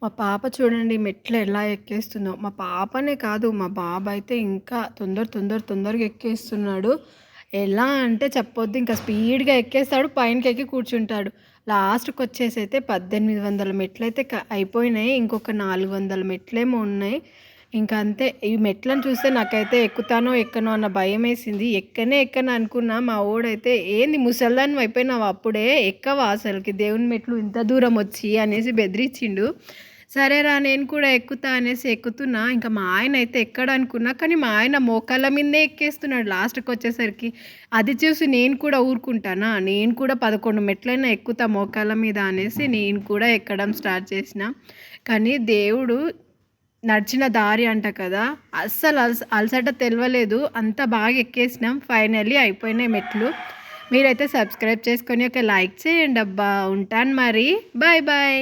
మా పాప చూడండి మెట్లు ఎలా ఎక్కేస్తుందో. మా పాపనే కాదు, మా బాబయితే ఇంకా తొందరగా ఎక్కేస్తున్నాడు. ఎలా అంటే చెప్పొద్దు, ఇంకా స్పీడ్‌గా ఎక్కేస్తాడు, పైనకెక్కి కూర్చుంటాడు. లాస్ట్‌కొచ్చేసైతే 1800 మెట్లయితే అయిపోయినాయి. ఇంకొక 400 మెట్లేమో ఉన్నాయి. ఇంక అంతే. ఈ మెట్లను చూస్తే నాకైతే ఎక్కుతానో, ఎక్కనో అన్న భయమేసింది. ఎక్కను అనుకున్నా. మా వోడైతే "ఏంది ముసలిదానివి అయిపోయినావా అప్పుడే? ఎక్కవా అసలకి దేవుని మెట్లు ఇంత దూరం వచ్చి" అనేసి బెదిరించిండు. సరేరా నేను కూడా ఎక్కుతా అనేసి ఎక్కుతున్నా. ఇంక మా ఆయనయితే ఎక్కడనుకున్నా, కానీ మా ఆయన మోకాళ్ళ మీదనే ఎక్కేస్తున్నాడు లాస్ట్‌కొచ్చేసరికి. అది చూసి నేను కూడా ఊరుకుంటానా? నేను కూడా 11 మెట్లైనా ఎక్కుతా మోకాళ్ళ మీద అనేసి నేను కూడా ఎక్కడం స్టార్ట్ చేసిన. కానీ దేవుడు నడిచిన దారి అంట కదా! అస్సలు అలసట తెలవలేదు. అంత బాగా ఎక్కేసినాం. ఫైనల్లీ అయిపోయినాయి మెట్లు. మీరైతే సబ్స్క్రైబ్ చేసుకొని ఒక లైక్ చేయండబ్బా! ఉంటాను మరి. Bye bye.